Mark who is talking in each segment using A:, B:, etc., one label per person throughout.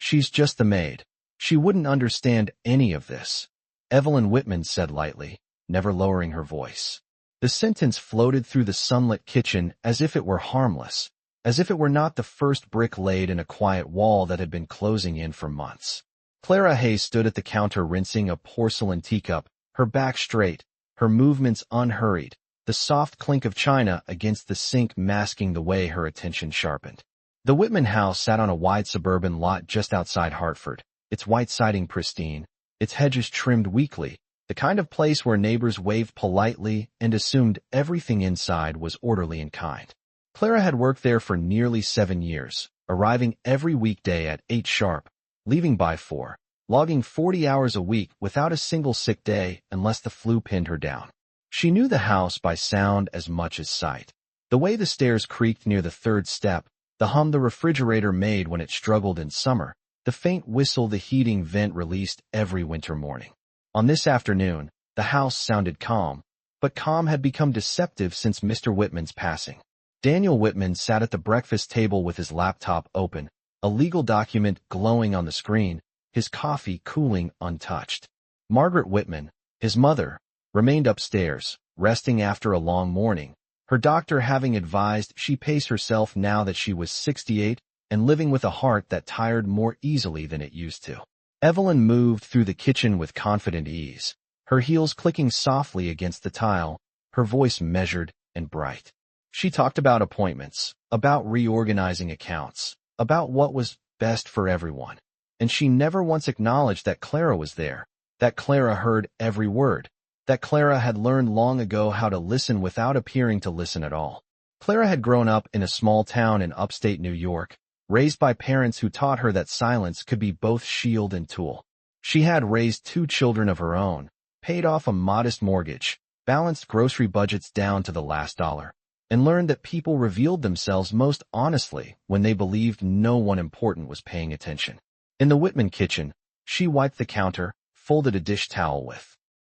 A: She's just the maid. She wouldn't understand any of this. Evelyn Whitman said lightly, never lowering her voice. The sentence floated through the sunlit kitchen as if it were harmless, as if it were not the first brick laid in a quiet wall that had been closing in for months. Clara Hayes stood at the counter rinsing a porcelain teacup, her back straight, her movements unhurried, the soft clink of china against the sink masking the way her attention sharpened. The Whitman house sat on a wide suburban lot just outside Hartford, its white siding pristine, its hedges trimmed weekly, the kind of place where neighbors waved politely and assumed everything inside was orderly and kind. Clara had worked there for nearly 7 years, arriving every weekday at 8 sharp, leaving by 4, logging 40 hours a week without a single sick day unless the flu pinned her down. She knew the house by sound as much as sight. The way the stairs creaked near the 3rd step, the hum the refrigerator made when it struggled in summer, the faint whistle the heating vent released every winter morning. On this afternoon, the house sounded calm, but calm had become deceptive since Mr. Whitman's passing. Daniel Whitman sat at the breakfast table with his laptop open, a legal document glowing on the screen, his coffee cooling untouched. Margaret Whitman, his mother, remained upstairs, resting after a long morning, her doctor having advised she pace herself now that she was 68 and living with a heart that tired more easily than it used to. Evelyn moved through the kitchen with confident ease, her heels clicking softly against the tile, her voice measured and bright. She talked about appointments, about reorganizing accounts, about what was best for everyone. And she never once acknowledged that Clara was there, that Clara heard every word, that Clara had learned long ago how to listen without appearing to listen at all. Clara had grown up in a small town in upstate New York, raised by parents who taught her that silence could be both shield and tool. She had raised 2 children of her own, paid off a modest mortgage, balanced grocery budgets down to the last dollar, and learned that people revealed themselves most honestly when they believed no one important was paying attention. In the Whitman kitchen, she wiped the counter, folded a dish towel with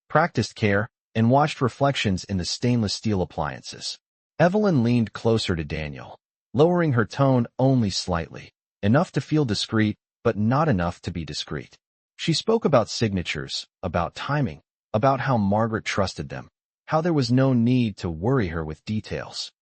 A: practiced care, and watched reflections in the stainless steel appliances. Evelyn leaned closer to Daniel, lowering her tone only slightly, enough to feel discreet, but not enough to be discreet. She spoke about signatures, about timing, about how Margaret trusted them, how there was no need to worry her with details.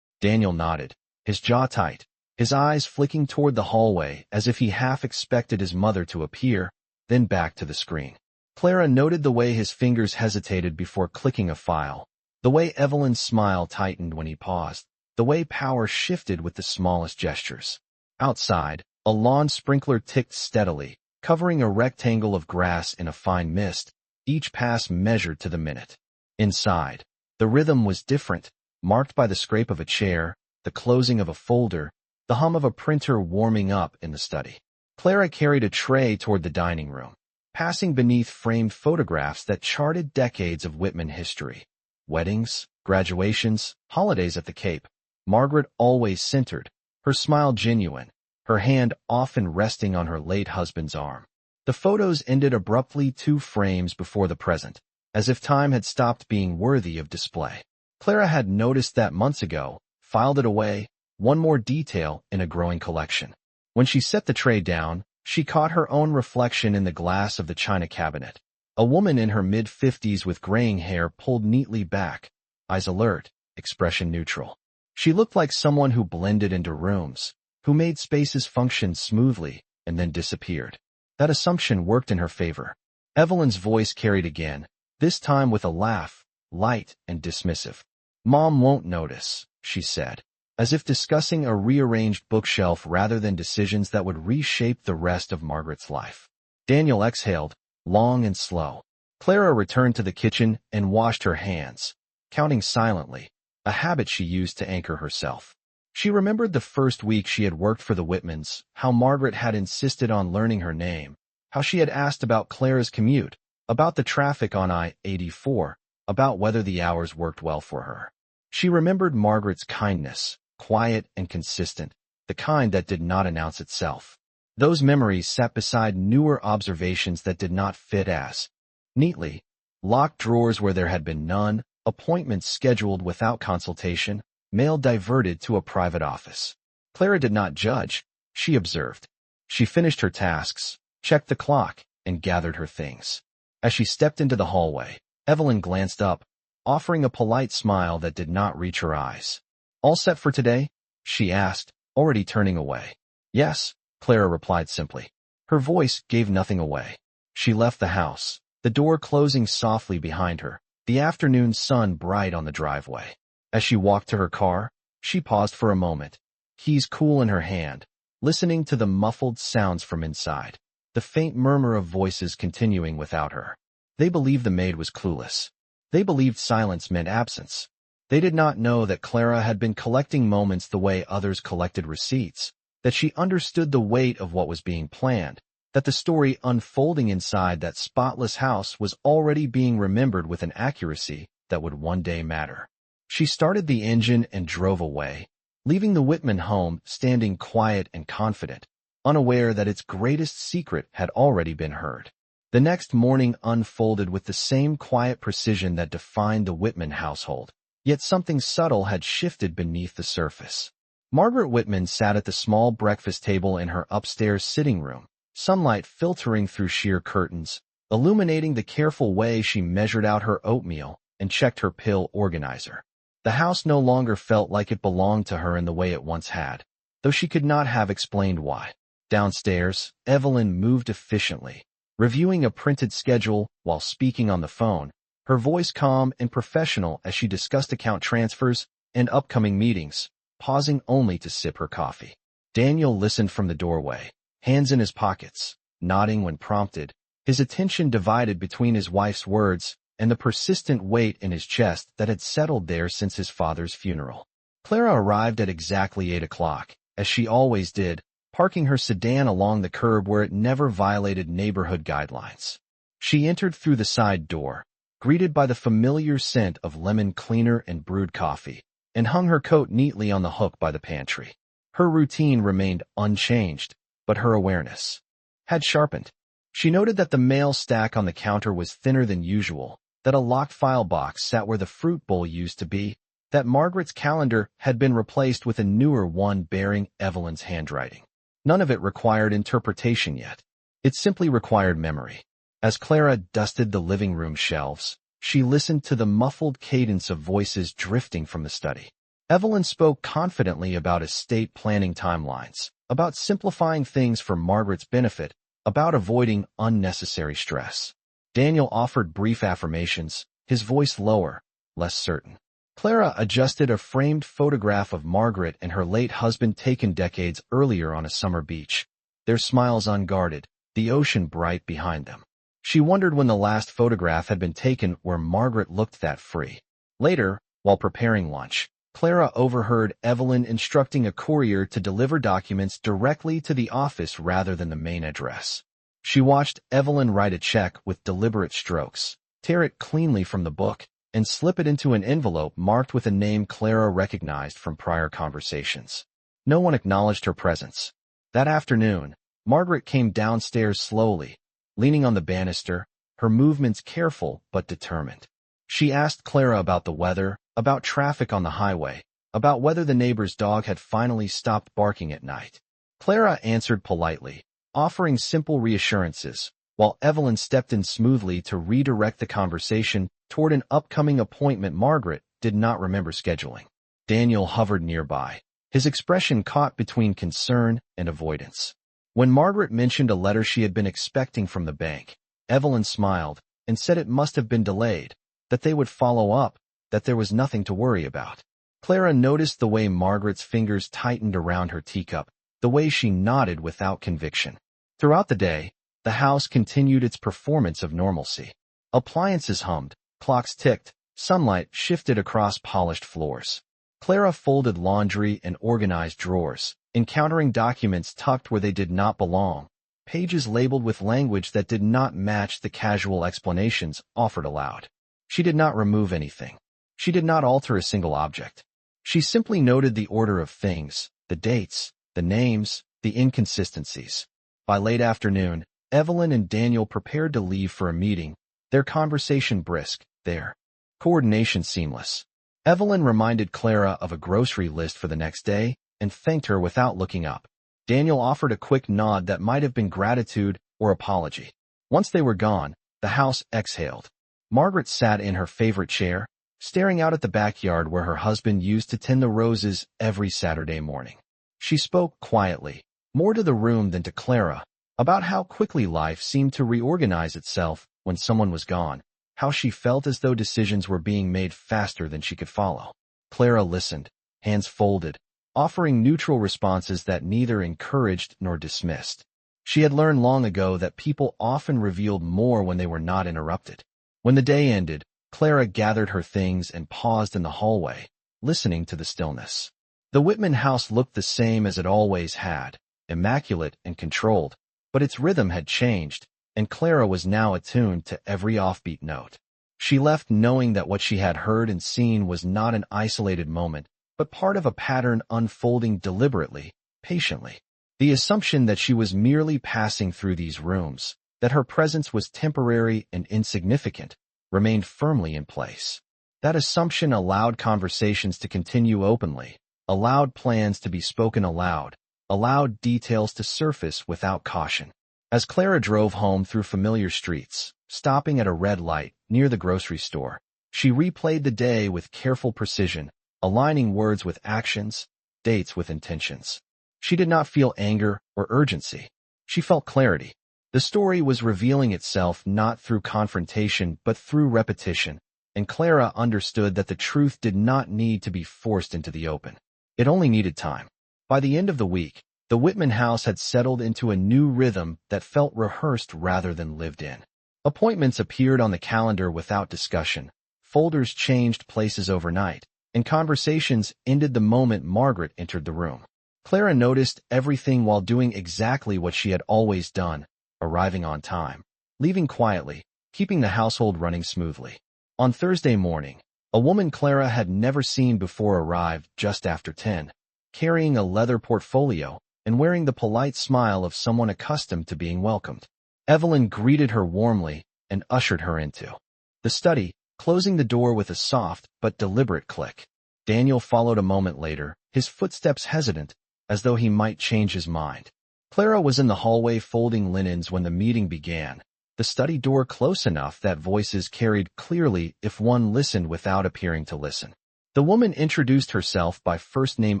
A: Daniel nodded, his jaw tight, his eyes flicking toward the hallway as if he half expected his mother to appear, then back to the screen. Clara noted the way his fingers hesitated before clicking a file, the way Evelyn's smile tightened when he paused, the way power shifted with the smallest gestures. Outside, a lawn sprinkler ticked steadily, covering a rectangle of grass in a fine mist, each pass measured to the minute. Inside, the rhythm was different, marked by the scrape of a chair, the closing of a folder, the hum of a printer warming up in the study. Clara carried a tray toward the dining room, passing beneath framed photographs that charted decades of Whitman history. Weddings, graduations, holidays at the Cape. Margaret always centered, her smile genuine, her hand often resting on her late husband's arm. The photos ended abruptly 2 frames before the present, as if time had stopped being worthy of display. Clara had noticed that months ago, filed it away, one more detail in a growing collection. When she set the tray down, she caught her own reflection in the glass of the china cabinet. A woman in her mid-50s with graying hair pulled neatly back, eyes alert, expression neutral. She looked like someone who blended into rooms, who made spaces function smoothly, and then disappeared. That assumption worked in her favor. Evelyn's voice carried again, this time with a laugh, light and dismissive. "Mom won't notice," she said, as if discussing a rearranged bookshelf rather than decisions that would reshape the rest of Margaret's life. Daniel exhaled, long and slow. Clara returned to the kitchen and washed her hands, counting silently, a habit she used to anchor herself. She remembered the first week she had worked for the Whitmans, how Margaret had insisted on learning her name, how she had asked about Clara's commute, about the traffic on I-84, about whether the hours worked well for her. She remembered Margaret's kindness, quiet and consistent, the kind that did not announce itself. Those memories sat beside newer observations that did not fit as neatly. Locked drawers where there had been none, appointments scheduled without consultation, mail diverted to a private office. Clara did not judge, she observed. She finished her tasks, checked the clock, and gathered her things. As she stepped into the hallway, Evelyn glanced up, offering a polite smile that did not reach her eyes. "All set for today?" she asked, already turning away. "Yes," Clara replied simply. Her voice gave nothing away. She left the house, the door closing softly behind her, the afternoon sun bright on the driveway. As she walked to her car, she paused for a moment, keys cool in her hand, listening to the muffled sounds from inside, the faint murmur of voices continuing without her. They believed the maid was clueless. They believed silence meant absence. They did not know that Clara had been collecting moments the way others collected receipts, that she understood the weight of what was being planned, that the story unfolding inside that spotless house was already being remembered with an accuracy that would one day matter. She started the engine and drove away, leaving the Whitman home standing quiet and confident, unaware that its greatest secret had already been heard. The next morning unfolded with the same quiet precision that defined the Whitman household, yet something subtle had shifted beneath the surface. Margaret Whitman sat at the small breakfast table in her upstairs sitting room, sunlight filtering through sheer curtains, illuminating the careful way she measured out her oatmeal and checked her pill organizer. The house no longer felt like it belonged to her in the way it once had, though she could not have explained why. Downstairs, Evelyn moved efficiently, reviewing a printed schedule while speaking on the phone, her voice calm and professional as she discussed account transfers and upcoming meetings, pausing only to sip her coffee. Daniel listened from the doorway, hands in his pockets, nodding when prompted, his attention divided between his wife's words and the persistent weight in his chest that had settled there since his father's funeral. Clara arrived at exactly 8 o'clock, as she always did, parking her sedan along the curb where it never violated neighborhood guidelines. She entered through the side door, greeted by the familiar scent of lemon cleaner and brewed coffee, and hung her coat neatly on the hook by the pantry. Her routine remained unchanged, but her awareness had sharpened. She noted that the mail stack on the counter was thinner than usual, that a locked file box sat where the fruit bowl used to be, that Margaret's calendar had been replaced with a newer one bearing Evelyn's handwriting. None of it required interpretation yet. It simply required memory. As Clara dusted the living room shelves, she listened to the muffled cadence of voices drifting from the study. Evelyn spoke confidently about estate planning timelines, about simplifying things for Margaret's benefit, about avoiding unnecessary stress. Daniel offered brief affirmations, his voice lower, less certain. Clara adjusted a framed photograph of Margaret and her late husband taken decades earlier on a summer beach, their smiles unguarded, the ocean bright behind them. She wondered when the last photograph had been taken where Margaret looked that free. Later, while preparing lunch, Clara overheard Evelyn instructing a courier to deliver documents directly to the office rather than the main address. She watched Evelyn write a check with deliberate strokes, tear it cleanly from the book, and slip it into an envelope marked with a name Clara recognized from prior conversations. No one acknowledged her presence. That afternoon, Margaret came downstairs slowly, leaning on the banister, her movements careful but determined. She asked Clara about the weather, about traffic on the highway, about whether the neighbor's dog had finally stopped barking at night. Clara answered politely, offering simple reassurances, while Evelyn stepped in smoothly to redirect the conversation toward an upcoming appointment Margaret did not remember scheduling. Daniel hovered nearby, his expression caught between concern and avoidance. When Margaret mentioned a letter she had been expecting from the bank, Evelyn smiled and said it must have been delayed, that they would follow up, that there was nothing to worry about. Clara noticed the way Margaret's fingers tightened around her teacup, the way she nodded without conviction. Throughout the day, the house continued its performance of normalcy. Appliances hummed, clocks ticked, sunlight shifted across polished floors. Clara folded laundry and organized drawers, encountering documents tucked where they did not belong, pages labeled with language that did not match the casual explanations offered aloud. She did not remove anything. She did not alter a single object. She simply noted the order of things, the dates, the names, the inconsistencies. By late afternoon, Evelyn and Daniel prepared to leave for a meeting, their conversation brisk, their coordination seamless. Evelyn reminded Clara of a grocery list for the next day and thanked her without looking up. Daniel offered a quick nod that might have been gratitude or apology. Once they were gone, the house exhaled. Margaret sat in her favorite chair, staring out at the backyard where her husband used to tend the roses every Saturday morning. She spoke quietly, more to the room than to Clara, about how quickly life seemed to reorganize itself when someone was gone, how she felt as though decisions were being made faster than she could follow. Clara listened, hands folded, offering neutral responses that neither encouraged nor dismissed. She had learned long ago that people often revealed more when they were not interrupted. When the day ended, Clara gathered her things and paused in the hallway, listening to the stillness. The Whitman house looked the same as it always had, immaculate and controlled, but its rhythm had changed, and Clara was now attuned to every offbeat note. She left knowing that what she had heard and seen was not an isolated moment, but part of a pattern unfolding deliberately, patiently. The assumption that she was merely passing through these rooms, that her presence was temporary and insignificant, remained firmly in place. That assumption allowed conversations to continue openly, allowed plans to be spoken aloud, allowed details to surface without caution. As Clara drove home through familiar streets, stopping at a red light near the grocery store, she replayed the day with careful precision, aligning words with actions, dates with intentions. She did not feel anger or urgency. She felt clarity. The story was revealing itself not through confrontation but through repetition, and Clara understood that the truth did not need to be forced into the open. It only needed time. By the end of the week, the Whitman house had settled into a new rhythm that felt rehearsed rather than lived in. Appointments appeared on the calendar without discussion, folders changed places overnight, and conversations ended the moment Margaret entered the room. Clara noticed everything while doing exactly what she had always done, arriving on time, leaving quietly, keeping the household running smoothly. On Thursday morning, a woman Clara had never seen before arrived just after 10, carrying a leather portfolio and wearing the polite smile of someone accustomed to being welcomed. Evelyn greeted her warmly and ushered her into the study, closing the door with a soft but deliberate click. Daniel followed a moment later, his footsteps hesitant, as though he might change his mind. Clara was in the hallway folding linens when the meeting began, the study door close enough that voices carried clearly if one listened without appearing to listen. The woman introduced herself by first name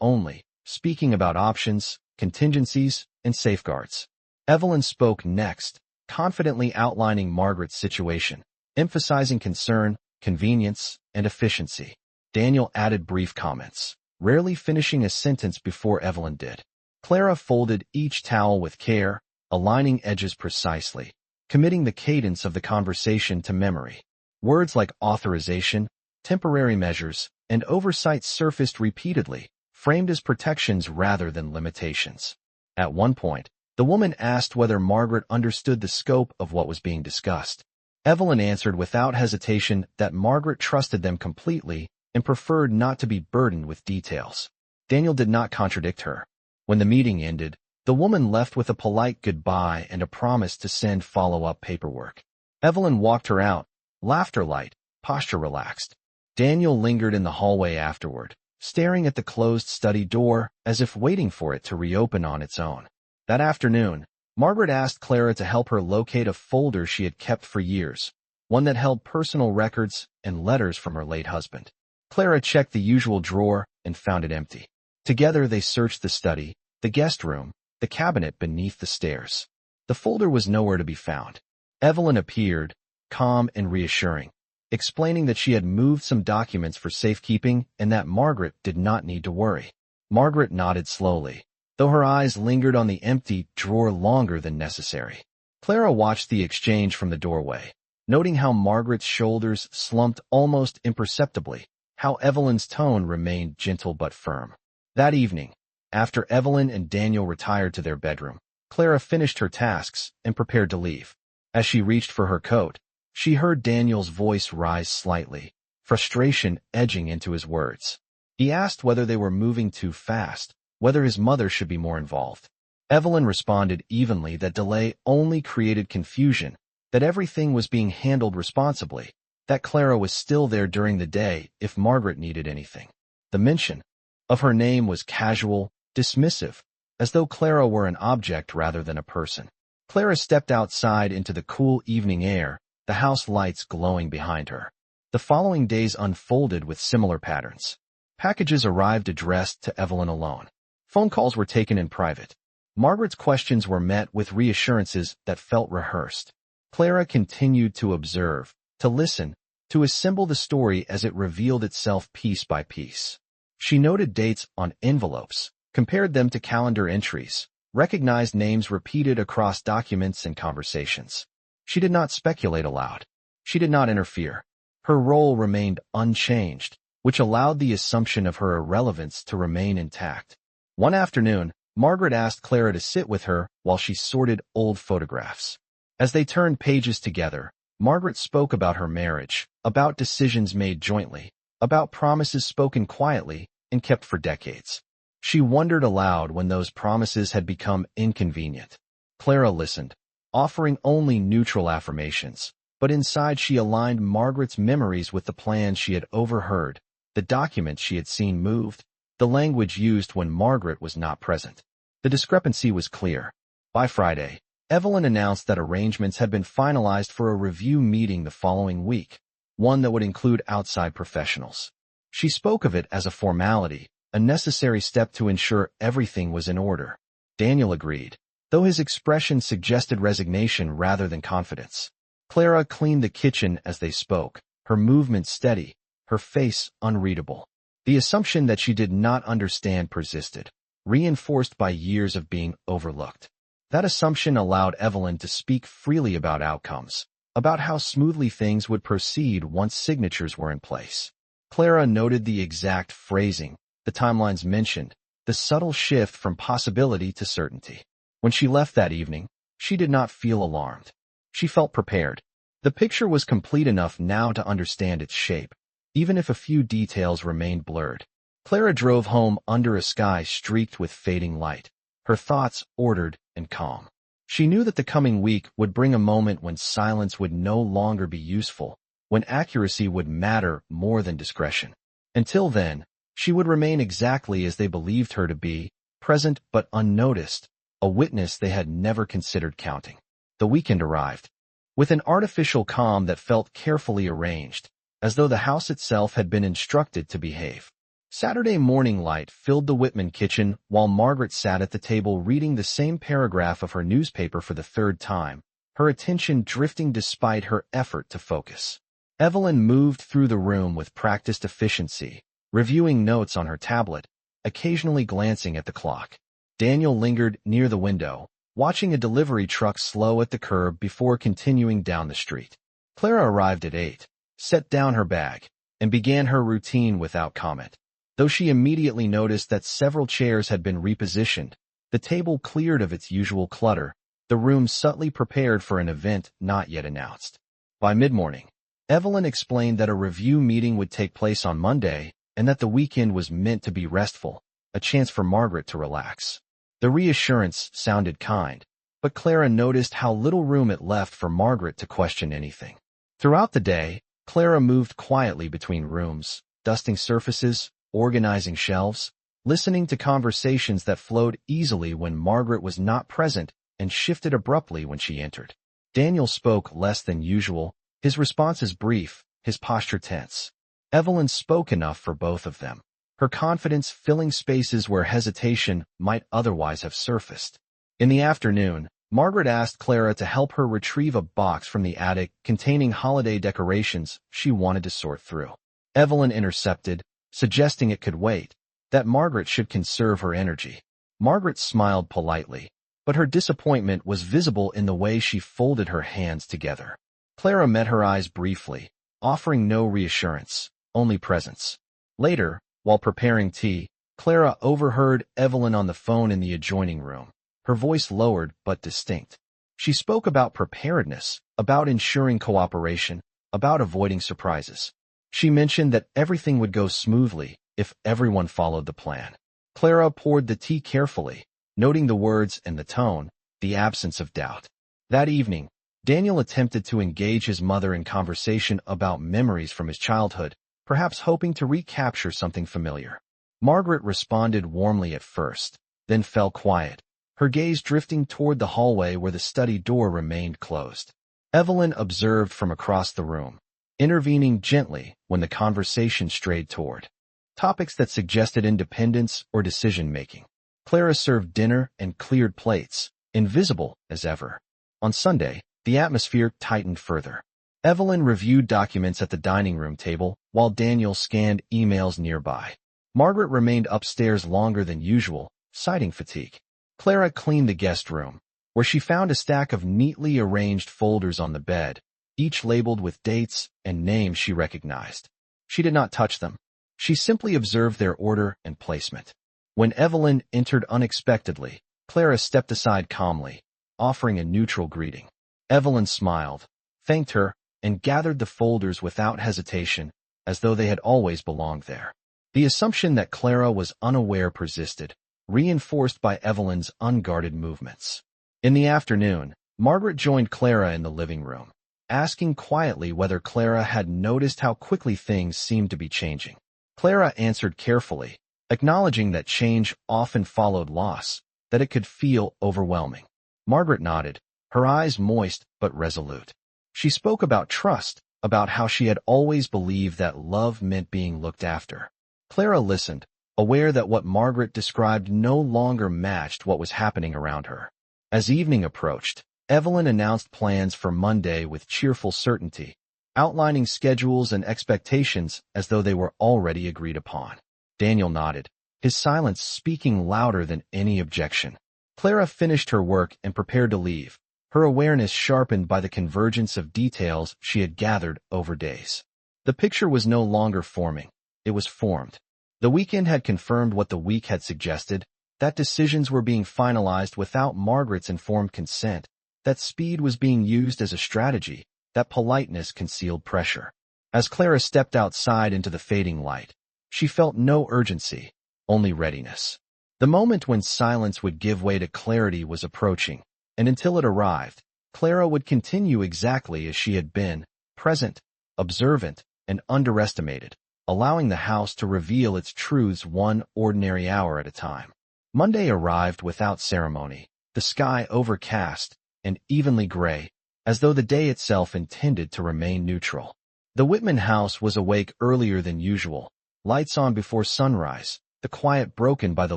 A: only, speaking about options, contingencies, and safeguards. Evelyn spoke next, confidently outlining Margaret's situation, emphasizing concern, convenience, and efficiency. Daniel added brief comments, rarely finishing a sentence before Evelyn did. Clara folded each towel with care, aligning edges precisely, committing the cadence of the conversation to memory. Words like authorization, temporary measures, and oversight surfaced repeatedly, framed as protections rather than limitations. At one point, the woman asked whether Margaret understood the scope of what was being discussed. Evelyn answered without hesitation that Margaret trusted them completely and preferred not to be burdened with details. Daniel did not contradict her. When the meeting ended, the woman left with a polite goodbye and a promise to send follow-up paperwork. Evelyn walked her out, laughter light, posture relaxed. Daniel lingered in the hallway afterward, staring at the closed study door as if waiting for it to reopen on its own. That afternoon, Margaret asked Clara to help her locate a folder she had kept for years, one that held personal records and letters from her late husband. Clara checked the usual drawer and found it empty. Together they searched the study, the guest room, the cabinet beneath the stairs. The folder was nowhere to be found. Evelyn appeared, calm and reassuring, explaining that she had moved some documents for safekeeping and that Margaret did not need to worry. Margaret nodded slowly, though her eyes lingered on the empty drawer longer than necessary. Clara watched the exchange from the doorway, noting how Margaret's shoulders slumped almost imperceptibly, how Evelyn's tone remained gentle but firm. That evening, after Evelyn and Daniel retired to their bedroom, Clara finished her tasks and prepared to leave. As she reached for her coat, she heard Daniel's voice rise slightly, frustration edging into his words. He asked whether they were moving too fast, whether his mother should be more involved. Evelyn responded evenly that delay only created confusion, that everything was being handled responsibly, that Clara was still there during the day if Margaret needed anything. The mention of her name was casual, dismissive, as though Clara were an object rather than a person. Clara stepped outside into the cool evening air, the house lights glowing behind her. The following days unfolded with similar patterns. Packages arrived addressed to Evelyn alone. Phone calls were taken in private. Margaret's questions were met with reassurances that felt rehearsed. Clara continued to observe, to listen, to assemble the story as it revealed itself piece by piece. She noted dates on envelopes, compared them to calendar entries, recognized names repeated across documents and conversations. She did not speculate aloud. She did not interfere. Her role remained unchanged, which allowed the assumption of her irrelevance to remain intact. One afternoon, Margaret asked Clara to sit with her while she sorted old photographs. As they turned pages together, Margaret spoke about her marriage, about decisions made jointly, about promises spoken quietly and kept for decades. She wondered aloud when those promises had become inconvenient. Clara listened, offering only neutral affirmations, but inside she aligned Margaret's memories with the plans she had overheard, the documents she had seen moved, the language used when Margaret was not present. The discrepancy was clear. By Friday, Evelyn announced that arrangements had been finalized for a review meeting the following week, one that would include outside professionals. She spoke of it as a formality, a necessary step to ensure everything was in order. Daniel agreed, though his expression suggested resignation rather than confidence. Clara cleaned the kitchen as they spoke, her movements steady, her face unreadable. The assumption that she did not understand persisted, reinforced by years of being overlooked. That assumption allowed Evelyn to speak freely about outcomes, about how smoothly things would proceed once signatures were in place. Clara noted the exact phrasing, the timelines mentioned, the subtle shift from possibility to certainty. When she left that evening, she did not feel alarmed. She felt prepared. The picture was complete enough now to understand its shape, even if a few details remained blurred. Clara drove home under a sky streaked with fading light, her thoughts ordered and calm. She knew that the coming week would bring a moment when silence would no longer be useful, when accuracy would matter more than discretion. Until then, she would remain exactly as they believed her to be, present but unnoticed, a witness they had never considered counting. The weekend arrived, with an artificial calm that felt carefully arranged, as though the house itself had been instructed to behave. Saturday morning light filled the Whitman kitchen while Margaret sat at the table reading the same paragraph of her newspaper for the third time, her attention drifting despite her effort to focus. Evelyn moved through the room with practiced efficiency, reviewing notes on her tablet, occasionally glancing at the clock. Daniel lingered near the window, watching a delivery truck slow at the curb before continuing down the street. Clara arrived at 8, set down her bag, and began her routine without comment. Though she immediately noticed that several chairs had been repositioned, the table cleared of its usual clutter, the room subtly prepared for an event not yet announced. By mid-morning, Evelyn explained that a review meeting would take place on Monday and that the weekend was meant to be restful, a chance for Margaret to relax. The reassurance sounded kind, but Clara noticed how little room it left for Margaret to question anything. Throughout the day, Clara moved quietly between rooms, dusting surfaces, organizing shelves, listening to conversations that flowed easily when Margaret was not present and shifted abruptly when she entered. Daniel spoke less than usual, his responses brief, his posture tense. Evelyn spoke enough for both of them, her confidence filling spaces where hesitation might otherwise have surfaced. In the afternoon, Margaret asked Clara to help her retrieve a box from the attic containing holiday decorations she wanted to sort through. Evelyn intercepted, suggesting it could wait, that Margaret should conserve her energy. Margaret smiled politely, but her disappointment was visible in the way she folded her hands together. Clara met her eyes briefly, offering no reassurance, only presence. Later, while preparing tea, Clara overheard Evelyn on the phone in the adjoining room, her voice lowered but distinct. She spoke about preparedness, about ensuring cooperation, about avoiding surprises. She mentioned that everything would go smoothly if everyone followed the plan. Clara poured the tea carefully, noting the words and the tone, the absence of doubt. That evening, Daniel attempted to engage his mother in conversation about memories from his childhood, perhaps hoping to recapture something familiar. Margaret responded warmly at first, then fell quiet, her gaze drifting toward the hallway where the study door remained closed. Evelyn observed from across the room, intervening gently when the conversation strayed toward topics that suggested independence or decision-making. Clara served dinner and cleared plates, invisible as ever. On Sunday, the atmosphere tightened further. Evelyn reviewed documents at the dining room table while Daniel scanned emails nearby. Margaret remained upstairs longer than usual, citing fatigue. Clara cleaned the guest room, where she found a stack of neatly arranged folders on the bed, each labeled with dates and names she recognized. She did not touch them. She simply observed their order and placement. When Evelyn entered unexpectedly, Clara stepped aside calmly, offering a neutral greeting. Evelyn smiled, thanked her, and gathered the folders without hesitation, as though they had always belonged there. The assumption that Clara was unaware persisted, reinforced by Evelyn's unguarded movements. In the afternoon, Margaret joined Clara in the living room, asking quietly whether Clara had noticed how quickly things seemed to be changing. Clara answered carefully, acknowledging that change often followed loss, that it could feel overwhelming. Margaret nodded, her eyes moist but resolute. She spoke about trust, about how she had always believed that love meant being looked after. Clara listened, aware that what Margaret described no longer matched what was happening around her. As evening approached, Evelyn announced plans for Monday with cheerful certainty, outlining schedules and expectations as though they were already agreed upon. Daniel nodded, his silence speaking louder than any objection. Clara finished her work and prepared to leave, her awareness sharpened by the convergence of details she had gathered over days. The picture was no longer forming, it was formed. The weekend had confirmed what the week had suggested, that decisions were being finalized without Margaret's informed consent, that speed was being used as a strategy, that politeness concealed pressure. As Clara stepped outside into the fading light, she felt no urgency, only readiness. The moment when silence would give way to clarity was approaching, and until it arrived, Clara would continue exactly as she had been, present, observant, and underestimated, allowing the house to reveal its truths one ordinary hour at a time. Monday arrived without ceremony, the sky overcast and evenly gray, as though the day itself intended to remain neutral. The Whitman house was awake earlier than usual, lights on before sunrise, the quiet broken by the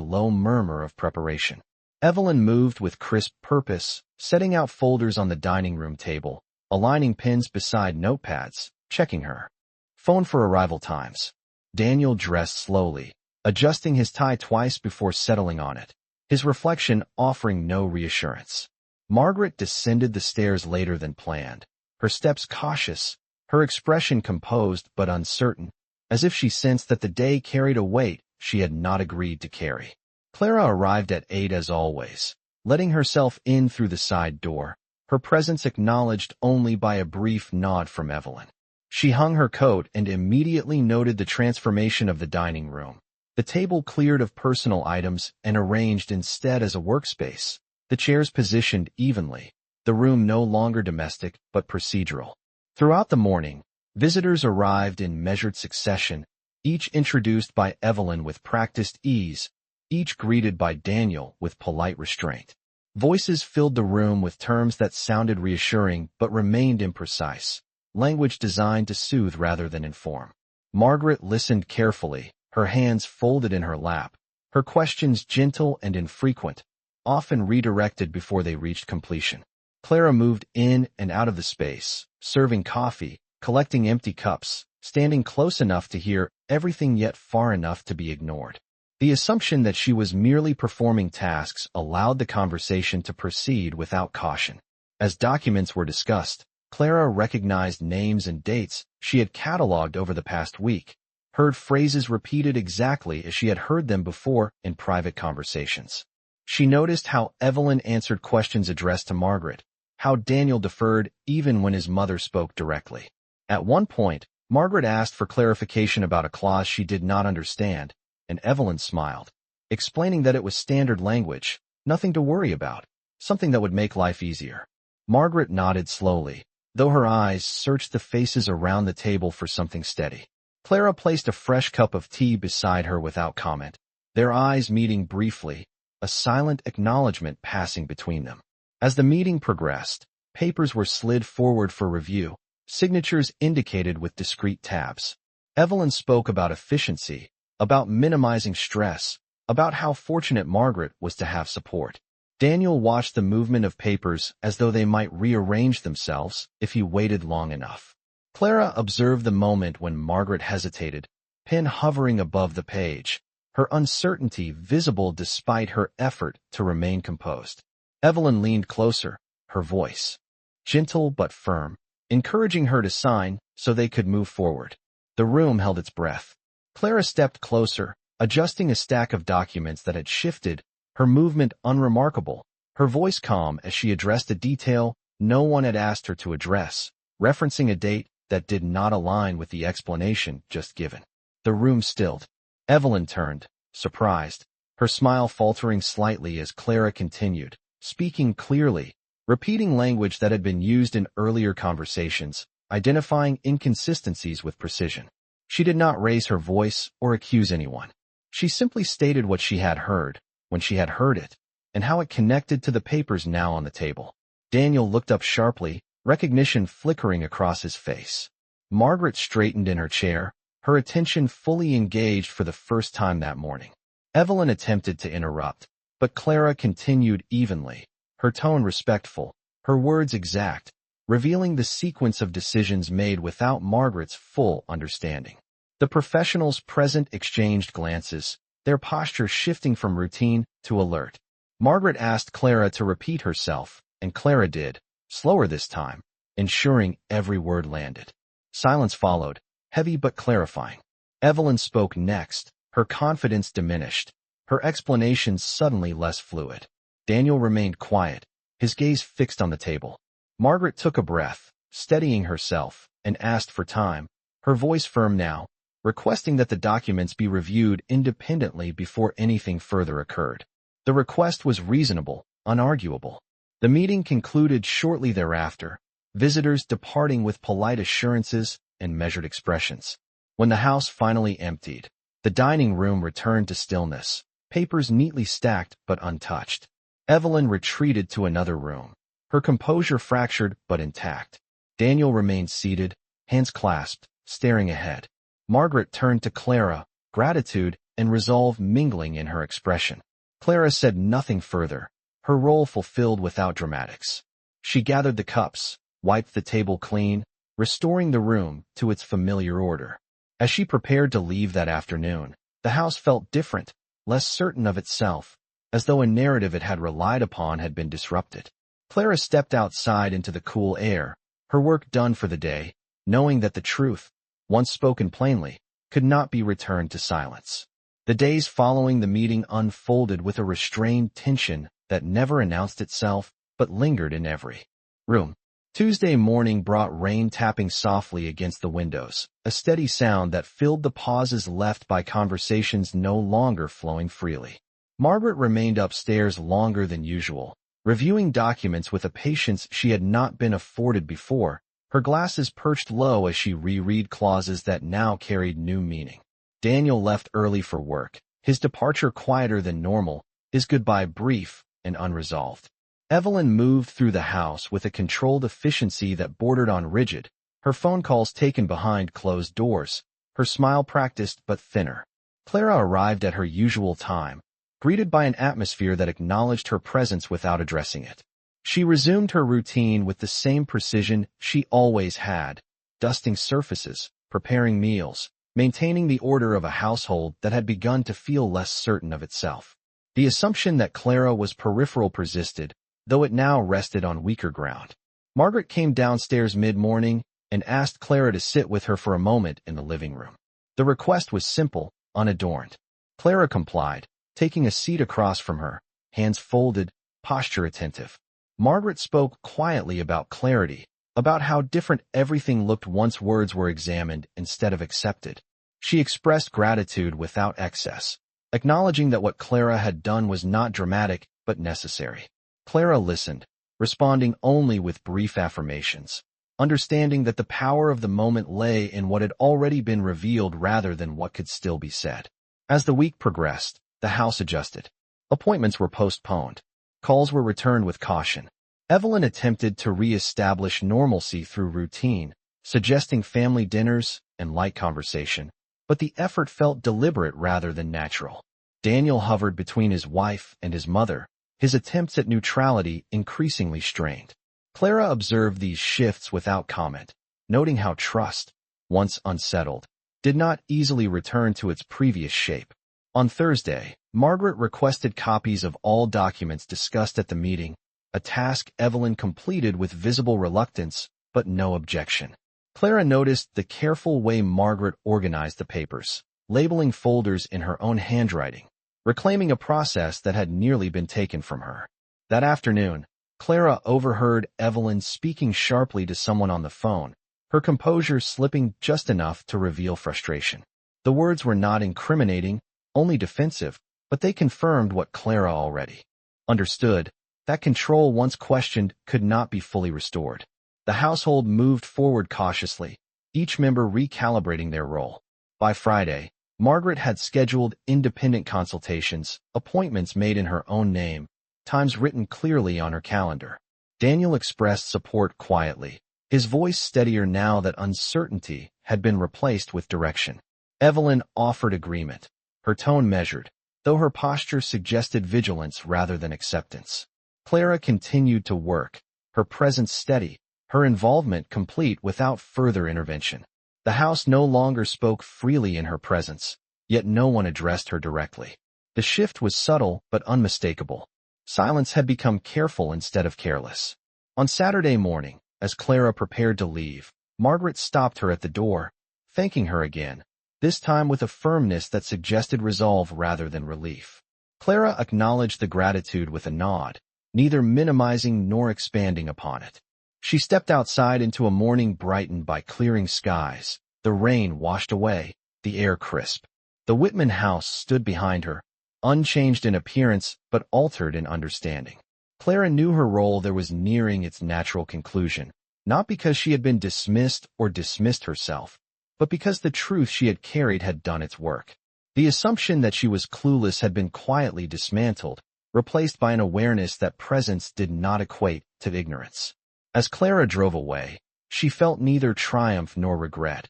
A: low murmur of preparation. Evelyn moved with crisp purpose, setting out folders on the dining room table, aligning pins beside notepads, checking her phone for arrival times. Daniel dressed slowly, adjusting his tie twice before settling on it, his reflection offering no reassurance. Margaret descended the stairs later than planned, her steps cautious, her expression composed but uncertain, as if she sensed that the day carried a weight she had not agreed to carry. Clara arrived at 8 as always, letting herself in through the side door, her presence acknowledged only by a brief nod from Evelyn. She hung her coat and immediately noted the transformation of the dining room. The table cleared of personal items and arranged instead as a workspace, the chairs positioned evenly, the room no longer domestic but procedural. Throughout the morning, visitors arrived in measured succession, each introduced by Evelyn with practiced ease, each greeted by Daniel with polite restraint. Voices filled the room with terms that sounded reassuring but remained imprecise, language designed to soothe rather than inform. Margaret listened carefully, her hands folded in her lap, her questions gentle and infrequent, often redirected before they reached completion. Clara moved in and out of the space, serving coffee, collecting empty cups, standing close enough to hear everything yet far enough to be ignored. The assumption that she was merely performing tasks allowed the conversation to proceed without caution. As documents were discussed, Clara recognized names and dates she had cataloged over the past week, heard phrases repeated exactly as she had heard them before in private conversations. She noticed how Evelyn answered questions addressed to Margaret, how Daniel deferred even when his mother spoke directly. At one point, Margaret asked for clarification about a clause she did not understand, and Evelyn smiled, explaining that it was standard language, nothing to worry about, something that would make life easier. Margaret nodded slowly, though her eyes searched the faces around the table for something steady. Clara placed a fresh cup of tea beside her without comment, their eyes meeting briefly, a silent acknowledgement passing between them. As the meeting progressed, papers were slid forward for review, signatures indicated with discrete tabs. Evelyn spoke about efficiency, about minimizing stress, about how fortunate Margaret was to have support. Daniel watched the movement of papers as though they might rearrange themselves if he waited long enough. Clara observed the moment when Margaret hesitated, pen hovering above the page, her uncertainty visible despite her effort to remain composed. Evelyn leaned closer, her voice gentle but firm, encouraging her to sign so they could move forward. The room held its breath. Clara stepped closer, adjusting a stack of documents that had shifted, her movement unremarkable, her voice calm as she addressed a detail no one had asked her to address, referencing a date that did not align with the explanation just given. The room stilled. Evelyn turned, surprised, her smile faltering slightly as Clara continued, speaking clearly, repeating language that had been used in earlier conversations, identifying inconsistencies with precision. She did not raise her voice or accuse anyone. She simply stated what she had heard, when she had heard it, and how it connected to the papers now on the table. Daniel looked up sharply, recognition flickering across his face. Margaret straightened in her chair, her attention fully engaged for the first time that morning. Evelyn attempted to interrupt, but Clara continued evenly, her tone respectful, her words exact, revealing the sequence of decisions made without Margaret's full understanding. The professionals present exchanged glances, their posture shifting from routine to alert. Margaret asked Clara to repeat herself, and Clara did, slower this time, ensuring every word landed. Silence followed, heavy but clarifying. Evelyn spoke next, her confidence diminished, her explanations suddenly less fluid. Daniel remained quiet, his gaze fixed on the table. Margaret took a breath, steadying herself, and asked for time, her voice firm now, requesting that the documents be reviewed independently before anything further occurred. The request was reasonable, unarguable. The meeting concluded shortly thereafter, visitors departing with polite assurances and measured expressions. When the house finally emptied, the dining room returned to stillness, papers neatly stacked but untouched. Evelyn retreated to another room, her composure fractured but intact. Daniel remained seated, hands clasped, staring ahead. Margaret turned to Clara, gratitude and resolve mingling in her expression. Clara said nothing further, her role fulfilled without dramatics. She gathered the cups, wiped the table clean, restoring the room to its familiar order. As she prepared to leave that afternoon, the house felt different, less certain of itself, as though a narrative it had relied upon had been disrupted. Clara stepped outside into the cool air, her work done for the day, knowing that the truth, once spoken plainly, could not be returned to silence. The days following the meeting unfolded with a restrained tension that never announced itself but lingered in every room. Tuesday morning brought rain tapping softly against the windows, a steady sound that filled the pauses left by conversations no longer flowing freely. Margaret remained upstairs longer than usual, reviewing documents with a patience she had not been afforded before, her glasses perched low as she reread clauses that now carried new meaning. Daniel left early for work, his departure quieter than normal, his goodbye brief and unresolved. Evelyn moved through the house with a controlled efficiency that bordered on rigid, her phone calls taken behind closed doors, her smile practiced but thinner. Clara arrived at her usual time, greeted by an atmosphere that acknowledged her presence without addressing it. She resumed her routine with the same precision she always had, dusting surfaces, preparing meals, maintaining the order of a household that had begun to feel less certain of itself. The assumption that Clara was peripheral persisted, though it now rested on weaker ground. Margaret came downstairs mid-morning and asked Clara to sit with her for a moment in the living room. The request was simple, unadorned. Clara complied, taking a seat across from her, hands folded, posture attentive. Margaret spoke quietly about clarity, about how different everything looked once words were examined instead of accepted. She expressed gratitude without excess, acknowledging that what Clara had done was not dramatic but necessary. Clara listened, responding only with brief affirmations, understanding that the power of the moment lay in what had already been revealed rather than what could still be said. As the week progressed, the house adjusted. Appointments were postponed. Calls were returned with caution. Evelyn attempted to re-establish normalcy through routine, suggesting family dinners and light conversation, but the effort felt deliberate rather than natural. Daniel hovered between his wife and his mother, his attempts at neutrality increasingly strained. Clara observed these shifts without comment, noting how trust, once unsettled, did not easily return to its previous shape. On Thursday, Margaret requested copies of all documents discussed at the meeting, a task Evelyn completed with visible reluctance but no objection. Clara noticed the careful way Margaret organized the papers, labeling folders in her own handwriting, reclaiming a process that had nearly been taken from her. That afternoon, Clara overheard Evelyn speaking sharply to someone on the phone, her composure slipping just enough to reveal frustration. The words were not incriminating, only defensive, but they confirmed what Clara already understood, that control once questioned could not be fully restored. The household moved forward cautiously, each member recalibrating their role. By Friday, Margaret had scheduled independent consultations, appointments made in her own name, times written clearly on her calendar. Daniel expressed support quietly, his voice steadier now that uncertainty had been replaced with direction. Evelyn offered agreement, her tone measured, though her posture suggested vigilance rather than acceptance. Clara continued to work, her presence steady, her involvement complete without further intervention. The house no longer spoke freely in her presence, yet no one addressed her directly. The shift was subtle but unmistakable. Silence had become careful instead of careless. On Saturday morning, as Clara prepared to leave, Margaret stopped her at the door, thanking her again, this time with a firmness that suggested resolve rather than relief. Clara acknowledged the gratitude with a nod, neither minimizing nor expanding upon it. She stepped outside into a morning brightened by clearing skies, the rain washed away, the air crisp. The Whitman house stood behind her, unchanged in appearance but altered in understanding. Clara knew her role there was nearing its natural conclusion, not because she had been dismissed or dismissed herself, but because the truth she had carried had done its work. The assumption that she was clueless had been quietly dismantled, replaced by an awareness that presence did not equate to ignorance. As Clara drove away, she felt neither triumph nor regret,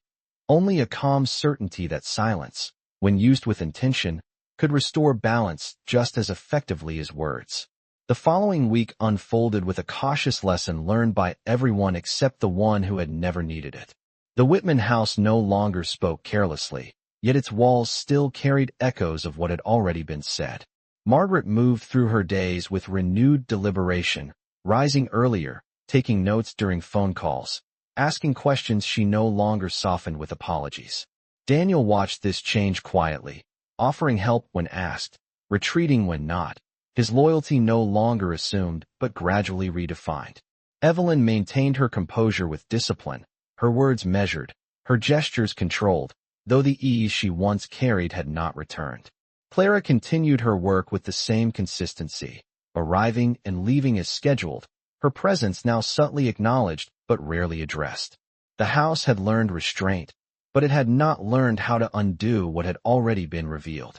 A: only a calm certainty that silence, when used with intention, could restore balance just as effectively as words. The following week unfolded with a cautious lesson learned by everyone except the one who had never needed it. The Whitman house no longer spoke carelessly, yet its walls still carried echoes of what had already been said. Margaret moved through her days with renewed deliberation, rising earlier, taking notes during phone calls, asking questions she no longer softened with apologies. Daniel watched this change quietly, offering help when asked, retreating when not, his loyalty no longer assumed but gradually redefined. Evelyn maintained her composure with discipline, her words measured, her gestures controlled, though the ease she once carried had not returned. Clara continued her work with the same consistency, arriving and leaving as scheduled, her presence now subtly acknowledged but rarely addressed. The house had learned restraint, but it had not learned how to undo what had already been revealed.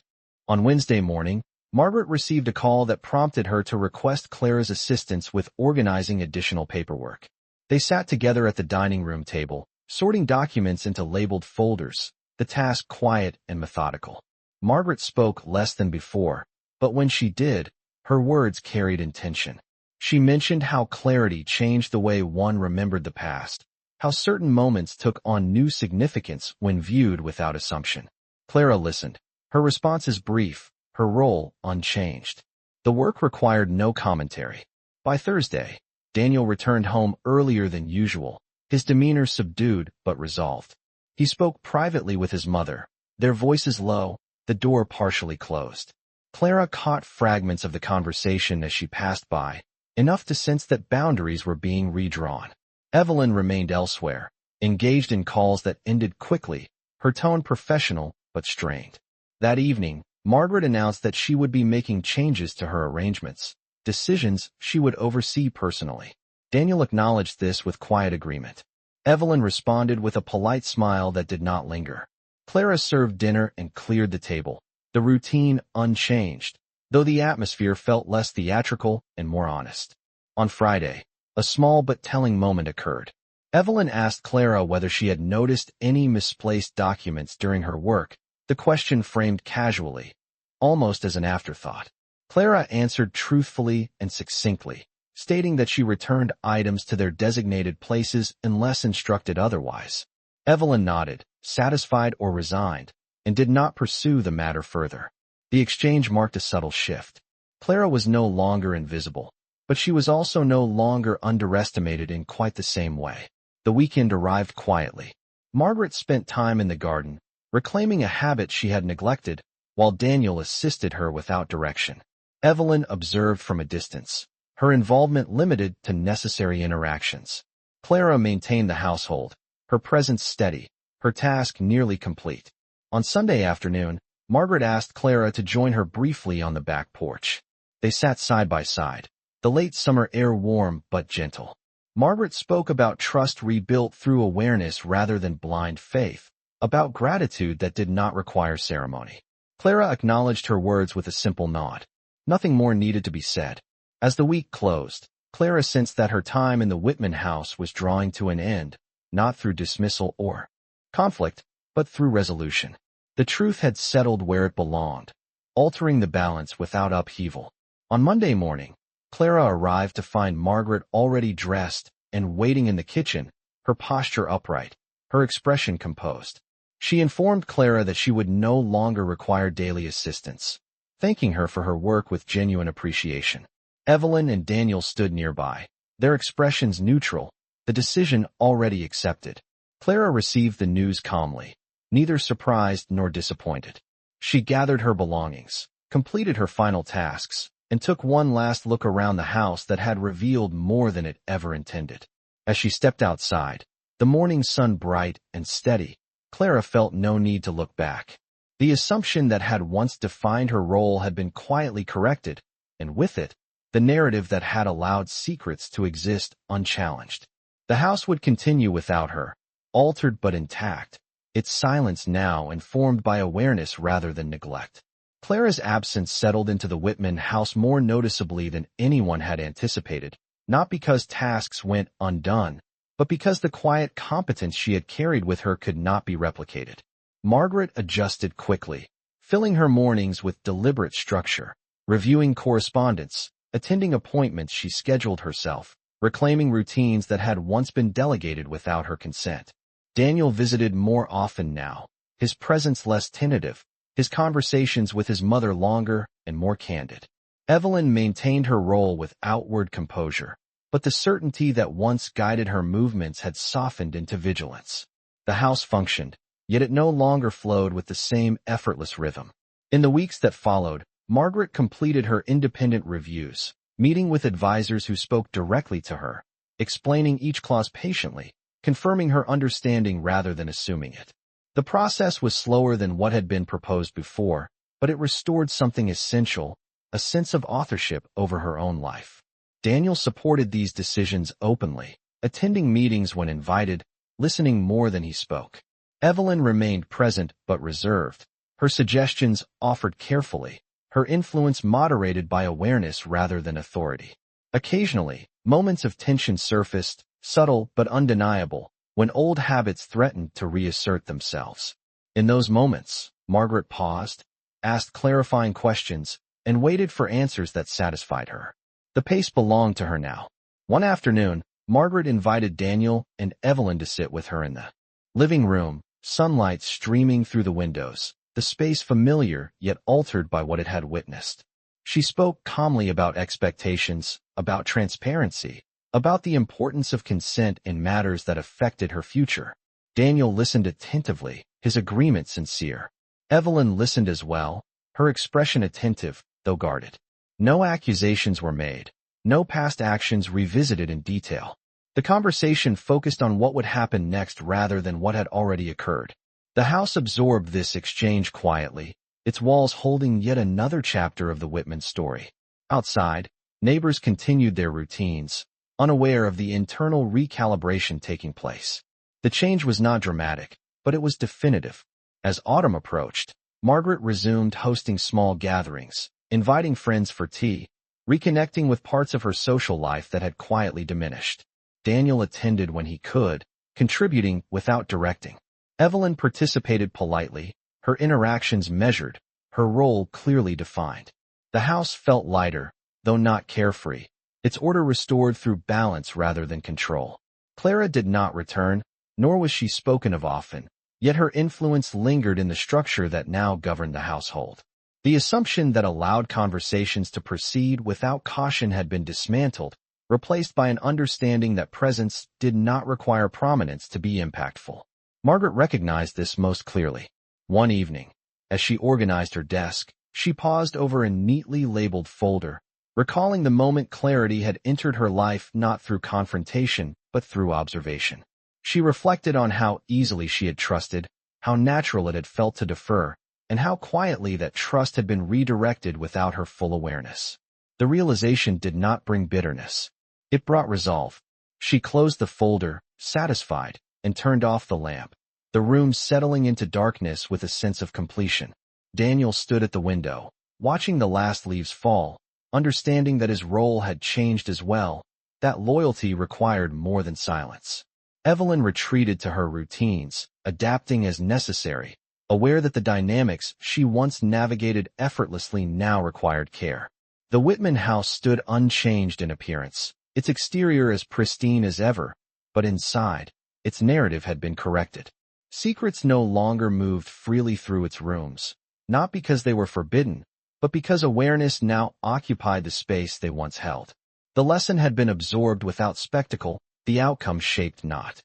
A: On Wednesday morning, Margaret received a call that prompted her to request Clara's assistance with organizing additional paperwork. They sat together at the dining room table, sorting documents into labeled folders, the task quiet and methodical. Margaret spoke less than before, but when she did, her words carried intention. She mentioned how clarity changed the way one remembered the past, how certain moments took on new significance when viewed without assumption. Clara listened, her responses brief, her role unchanged. The work required no commentary. By Thursday, Daniel returned home earlier than usual, his demeanor subdued but resolved. He spoke privately with his mother, their voices low, the door partially closed. Clara caught fragments of the conversation as she passed by, enough to sense that boundaries were being redrawn. Evelyn remained elsewhere, engaged in calls that ended quickly, her tone professional but strained. That evening, Margaret announced that she would be making changes to her arrangements, decisions she would oversee personally. Daniel acknowledged this with quiet agreement. Evelyn responded with a polite smile that did not linger. Clara served dinner and cleared the table, the routine unchanged, though the atmosphere felt less theatrical and more honest. On Friday, a small but telling moment occurred. Evelyn asked Clara whether she had noticed any misplaced documents during her work, the question framed casually, almost as an afterthought. Clara answered truthfully and succinctly, stating that she returned items to their designated places unless instructed otherwise. Evelyn nodded, satisfied or resigned, and did not pursue the matter further. The exchange marked a subtle shift. Clara was no longer invisible, but she was also no longer underestimated in quite the same way. The weekend arrived quietly. Margaret spent time in the garden, reclaiming a habit she had neglected, while Daniel assisted her without direction. Evelyn observed from a distance, her involvement limited to necessary interactions. Clara maintained the household, her presence steady, her task nearly complete. On Sunday afternoon, Margaret asked Clara to join her briefly on the back porch. They sat side by side, the late summer air warm but gentle. Margaret spoke about trust rebuilt through awareness rather than blind faith, about gratitude that did not require ceremony. Clara acknowledged her words with a simple nod. Nothing more needed to be said. As the week closed, Clara sensed that her time in the Whitman house was drawing to an end, not through dismissal or conflict, but through resolution. The truth had settled where it belonged, altering the balance without upheaval. On Monday morning, Clara arrived to find Margaret already dressed and waiting in the kitchen, her posture upright, her expression composed. She informed Clara that she would no longer require daily assistance, thanking her for her work with genuine appreciation. Evelyn and Daniel stood nearby, their expressions neutral, the decision already accepted. Clara received the news calmly, neither surprised nor disappointed. She gathered her belongings, completed her final tasks, and took one last look around the house that had revealed more than it ever intended. As she stepped outside, the morning sun bright and steady, Clara felt no need to look back. The assumption that had once defined her role had been quietly corrected, and with it, the narrative that had allowed secrets to exist unchallenged. The house would continue without her, altered but intact, its silence now informed by awareness rather than neglect. Clara's absence settled into the Whitman house more noticeably than anyone had anticipated, not because tasks went undone, but because the quiet competence she had carried with her could not be replicated. Margaret adjusted quickly, filling her mornings with deliberate structure, reviewing correspondence, attending appointments she scheduled herself, reclaiming routines that had once been delegated without her consent. Daniel visited more often now, his presence less tentative, his conversations with his mother longer and more candid. Evelyn maintained her role with outward composure, but the certainty that once guided her movements had softened into vigilance. The house functioned, yet it no longer flowed with the same effortless rhythm. In the weeks that followed, Margaret completed her independent reviews, meeting with advisors who spoke directly to her, explaining each clause patiently, confirming her understanding rather than assuming it. The process was slower than what had been proposed before, but it restored something essential, a sense of authorship over her own life. Daniel supported these decisions openly, attending meetings when invited, listening more than he spoke. Evelyn remained present but reserved, her suggestions offered carefully, her influence moderated by awareness rather than authority. Occasionally, moments of tension surfaced, subtle but undeniable, when old habits threatened to reassert themselves. In those moments, Margaret paused, asked clarifying questions, and waited for answers that satisfied her. The pace belonged to her now. One afternoon, Margaret invited Daniel and Evelyn to sit with her in the living room, sunlight streaming through the windows, the space familiar yet altered by what it had witnessed. She spoke calmly about expectations, about transparency, about the importance of consent in matters that affected her future. Daniel listened attentively, his agreement sincere. Evelyn listened as well, her expression attentive, though guarded. No accusations were made, no past actions revisited in detail. The conversation focused on what would happen next rather than what had already occurred. The house absorbed this exchange quietly, its walls holding yet another chapter of the Whitman story. Outside, neighbors continued their routines, unaware of the internal recalibration taking place. The change was not dramatic, but it was definitive. As autumn approached, Margaret resumed hosting small gatherings, inviting friends for tea, reconnecting with parts of her social life that had quietly diminished. Daniel attended when he could, contributing without directing. Evelyn participated politely, her interactions measured, her role clearly defined. The house felt lighter, though not carefree, its order restored through balance rather than control. Clara did not return, nor was she spoken of often, yet her influence lingered in the structure that now governed the household. The assumption that allowed conversations to proceed without caution had been dismantled, replaced by an understanding that presence did not require prominence to be impactful. Margaret recognized this most clearly. One evening, as she organized her desk, she paused over a neatly labeled folder, recalling the moment clarity had entered her life not through confrontation, but through observation. She reflected on how easily she had trusted, how natural it had felt to defer, and how quietly that trust had been redirected without her full awareness. The realization did not bring bitterness. It brought resolve. She closed the folder, satisfied, and turned off the lamp, the room settling into darkness with a sense of completion. Daniel stood at the window, watching the last leaves fall, understanding that his role had changed as well, that loyalty required more than silence. Evelyn retreated to her routines, adapting as necessary, aware that the dynamics she once navigated effortlessly now required care. The Whitman house stood unchanged in appearance, its exterior as pristine as ever, but inside, its narrative had been corrected. Secrets no longer moved freely through its rooms, not because they were forbidden, but because awareness now occupied the space they once held. The lesson had been absorbed without spectacle, the outcome shaped not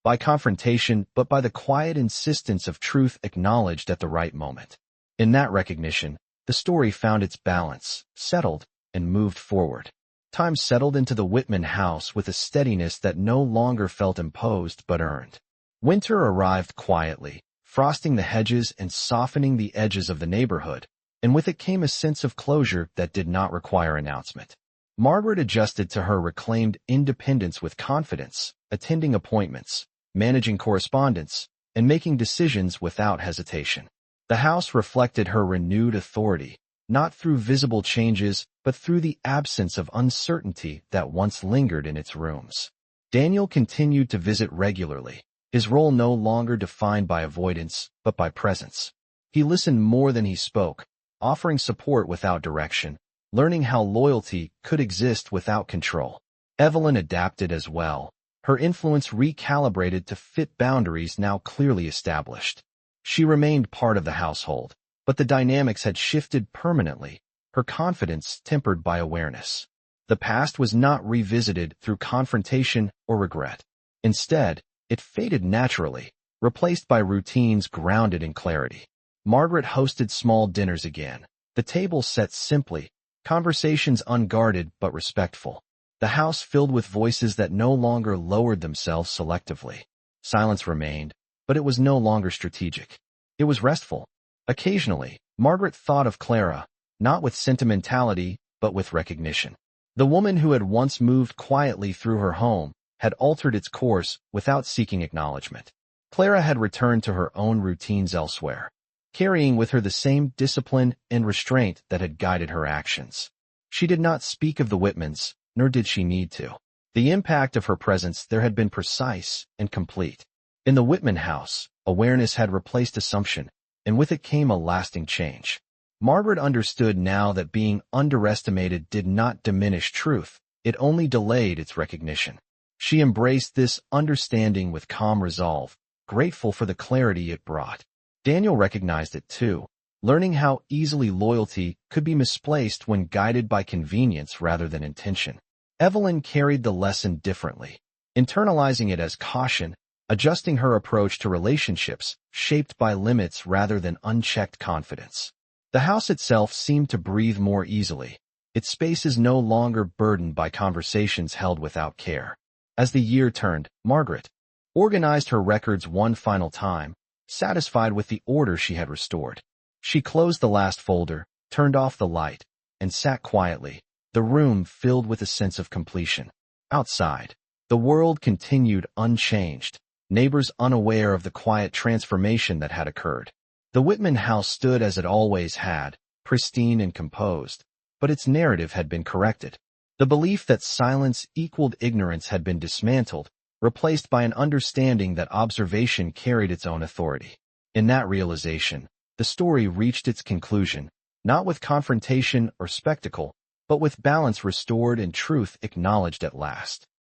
A: by confrontation, but by the quiet insistence of truth acknowledged at the right moment. In that recognition, the story found its balance, settled, and moved forward. Time settled into the Whitman house with a steadiness that no longer felt imposed but earned. Winter arrived quietly, frosting the hedges and softening the edges of the neighborhood, and with it came a sense of closure that did not require announcement. Margaret adjusted to her reclaimed independence with confidence, attending appointments, managing correspondence, and making decisions without hesitation. The house reflected her renewed authority, not through visible changes, but through the absence of uncertainty that once lingered in its rooms. Daniel continued to visit regularly, his role no longer defined by avoidance, but by presence. He listened more than he spoke, offering support without direction, learning how loyalty could exist without control. Evelyn adapted as well, her influence recalibrated to fit boundaries now clearly established. She remained part of the household, but the dynamics had shifted permanently, her confidence tempered by awareness. The past was not revisited through confrontation or regret. Instead, it faded naturally, replaced by routines grounded in clarity. Margaret hosted small dinners again, the table set simply, conversations unguarded but respectful. The house filled with voices that no longer lowered themselves selectively. Silence remained, but it was no longer strategic. It was restful. Occasionally, Margaret thought of Clara, not with sentimentality, but with recognition. The woman who had once moved quietly through her home had altered its course without seeking acknowledgement. Clara had returned to her own routines elsewhere, carrying with her the same discipline and restraint that had guided her actions. She did not speak of the Whitmans, nor did she need to. The impact of her presence there had been precise and complete. In the Whitman house, awareness had replaced assumption, and with it came a lasting change. Margaret understood now that being underestimated did not diminish truth, it only delayed its recognition. She embraced this understanding with calm resolve, grateful for the clarity it brought. Daniel recognized it too, learning how easily loyalty could be misplaced when guided by convenience rather than intention. Evelyn carried the lesson differently, internalizing it as caution, adjusting her approach to relationships shaped by limits rather than unchecked confidence. The house itself seemed to breathe more easily, its spaces no longer burdened by conversations held without care. As the year turned, Margaret organized her records one final time, satisfied with the order she had restored. She closed the last folder, turned off the light, and sat quietly, the room filled with a sense of completion. Outside, the world continued unchanged, neighbors unaware of the quiet transformation that had occurred. The Whitman house stood as it always had, pristine and composed, but its narrative had been corrected. The belief that silence equaled ignorance had been dismantled, replaced by an understanding that observation carried its own authority. In that realization, the story reached its conclusion, not with confrontation or spectacle, but with balance restored and truth acknowledged at last.